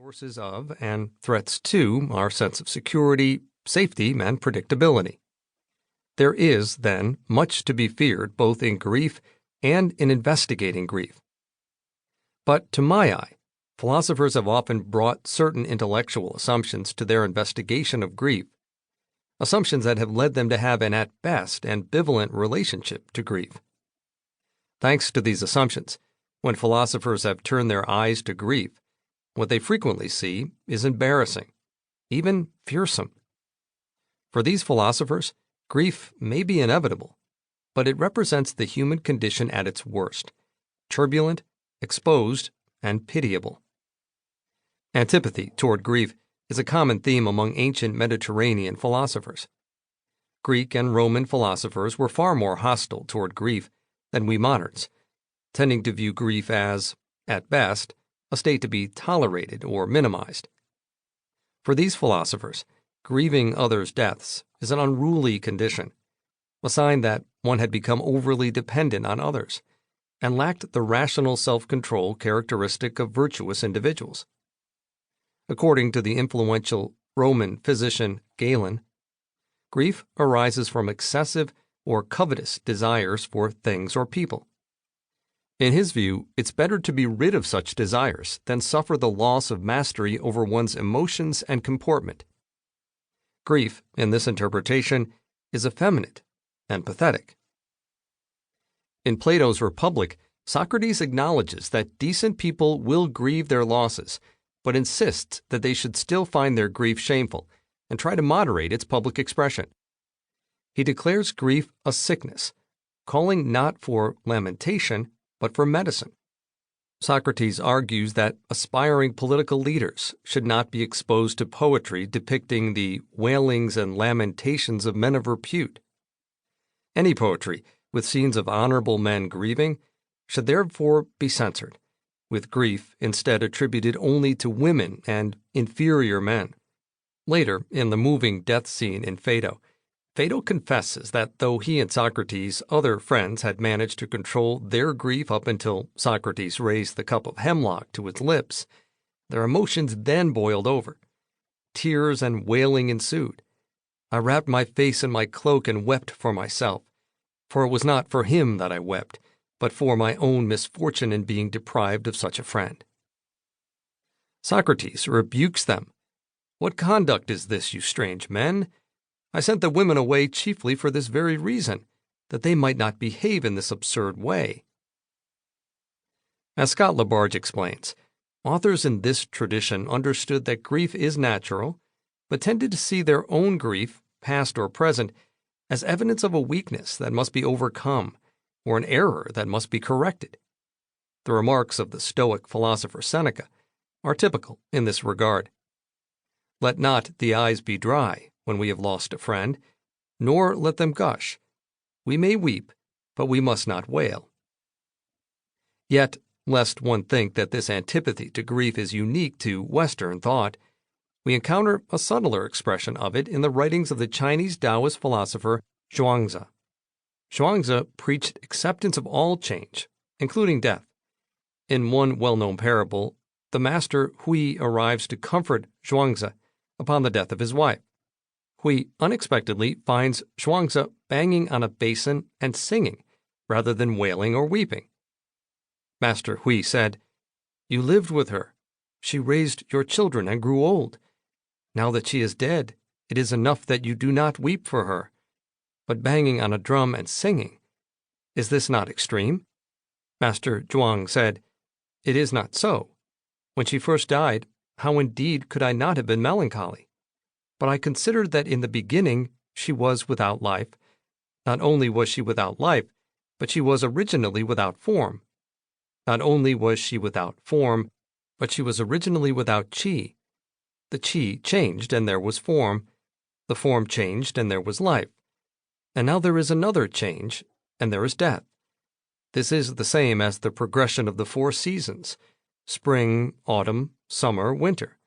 sources of and threats to our sense of security, safety, and predictability. There is, then, much to be feared both in grief and in investigating grief. But to my eye, philosophers have often brought certain intellectual assumptions to their investigation of grief, assumptions that have led them to have an at best ambivalent relationship to grief. Thanks to these assumptions, when philosophers have turned their eyes to grief, what they frequently see is embarrassing, even fearsome. For these philosophers, grief may be inevitable, but it represents the human condition at its worst, turbulent, exposed, and pitiable. Antipathy toward grief is a common theme among ancient Mediterranean philosophers. Greek and Roman philosophers were far more hostile toward grief than we moderns, tending to view grief as, at best, a state to be tolerated or minimized. For these philosophers, grieving others' deaths is an unruly condition, a sign that one had become overly dependent on others and lacked the rational self-control characteristic of virtuous individuals. According to the influential Roman physician Galen, grief arises from excessive or covetous desires for things or people. In his view, it's better to be rid of such desires than suffer the loss of mastery over one's emotions and comportment. Grief, in this interpretation, is effeminate and pathetic. In Plato's Republic, Socrates acknowledges that decent people will grieve their losses, but insists that they should still find their grief shameful and try to moderate its public expression. He declares grief a sickness, calling not for lamentation, but for medicine. Socrates argues that aspiring political leaders should not be exposed to poetry depicting the wailings and lamentations of men of repute. Any poetry with scenes of honorable men grieving should therefore be censored, with grief instead attributed only to women and inferior men. Later, in the moving death scene in Phaedo, Phaedo confesses that though he and Socrates' other friends had managed to control their grief up until Socrates raised the cup of hemlock to his lips, their emotions then boiled over. Tears and wailing ensued. I wrapped my face in my cloak and wept for myself, for it was not for him that I wept, but for my own misfortune in being deprived of such a friend. Socrates rebukes them. What conduct is this, you strange men? I sent the women away chiefly for this very reason, that they might not behave in this absurd way. As Scott Labarge explains, authors in this tradition understood that grief is natural, but tended to see their own grief, past or present, as evidence of a weakness that must be overcome, or an error that must be corrected. The remarks of the Stoic philosopher Seneca are typical in this regard. Let not the eyes be dry when we have lost a friend, nor let them gush. We may weep, but we must not wail. Yet, lest one think that this antipathy to grief is unique to Western thought, we encounter a subtler expression of it in the writings of the Chinese Taoist philosopher Zhuangzi. Zhuangzi preached acceptance of all change, including death. In one well-known parable, the master Hui arrives to comfort Zhuangzi upon the death of his wife. Hui unexpectedly finds Zhuangzi banging on a basin and singing, rather than wailing or weeping. Master Hui said, "You lived with her. She raised your children and grew old. Now that she is dead, it is enough that you do not weep for her. But banging on a drum and singing, is this not extreme?" Master Zhuang said, "It is not so. When she first died, how indeed could I not have been melancholy? But I considered that in the beginning she was without life. Not only was she without life, but she was originally without form. Not only was she without form, but she was originally without chi. The chi changed and there was form. The form changed and there was life. And now there is another change, and there is death. This is the same as the progression of the 4 seasons, spring, autumn, summer, winter.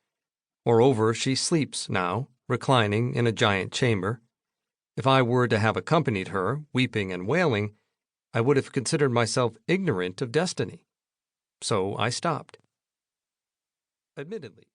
Moreover, she sleeps now, reclining in a giant chamber. If I were to have accompanied her, weeping and wailing, I would have considered myself ignorant of destiny. So I stopped." Admittedly,